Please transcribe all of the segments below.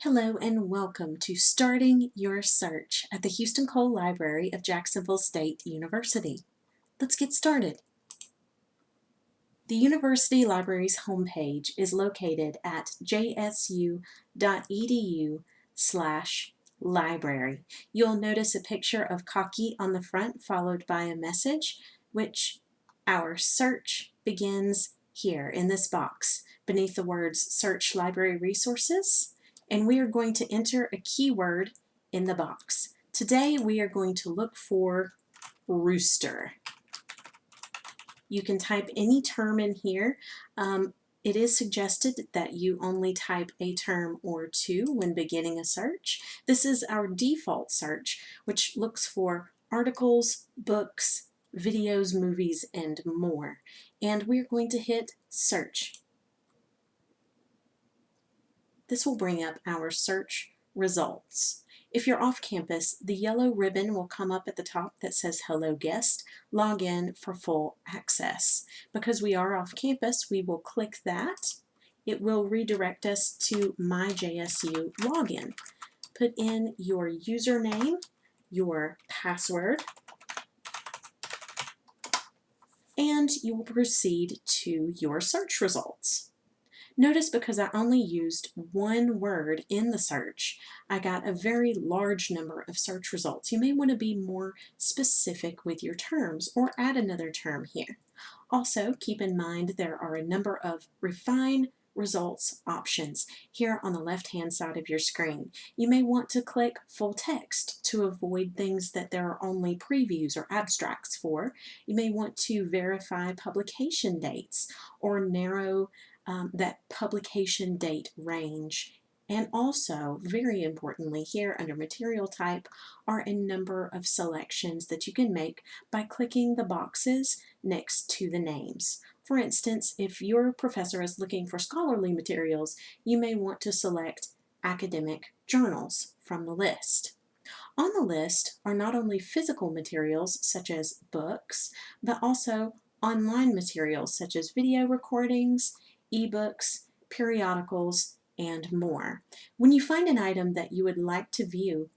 Hello and welcome to Starting Your Search at the Houston Cole Library of Jacksonville State University. Let's get started. The University Library's homepage is located at jsu.edu/library. You'll notice a picture of Cocky on the front followed by a message, which our search begins here in this box beneath the words Search Library Resources, and we are going to enter a keyword in the box. Today we are going to look for rooster. You can type any term in here. It is suggested that you only type a term or two when beginning a search. This is our default search, which looks for articles, books, videos, movies, and more. And we're going to hit search. This will bring up our search results. If you're off campus, the yellow ribbon will come up at the top that says Hello Guest. Log in for full access. Because we are off campus, we will click that. It will redirect us to My JSU login. Put in your username, your password, and you will proceed to your search results. Notice because I only used one word in the search, I got a very large number of search results. You may want to be more specific with your terms or add another term here. Also, keep in mind there are a number of refine results options here on the left-hand side of your screen. You may want to click full text to avoid things that there are only previews or abstracts for. You may want to verify publication dates or narrow that publication date range. And also, very importantly, here under material type are a number of selections that you can make by clicking the boxes next to the names. For instance, if your professor is looking for scholarly materials, you may want to select academic journals from the list. On the list are not only physical materials such as books, but also online materials such as video recordings, ebooks, periodicals, and more. When you find an item that you would like to view,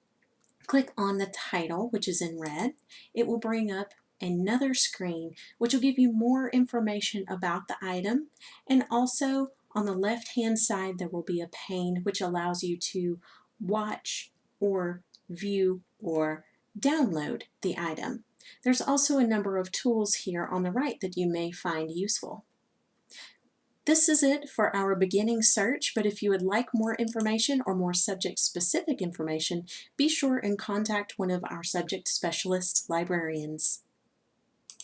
click on the title, which is in red. It will bring up another screen which will give you more information about the item, and also on the left hand side there will be a pane which allows you to watch or view or download the item. There's also a number of tools here on the right that you may find useful. This is it for our beginning search, but if you would like more information or more subject-specific information, be sure and contact one of our subject specialist librarians.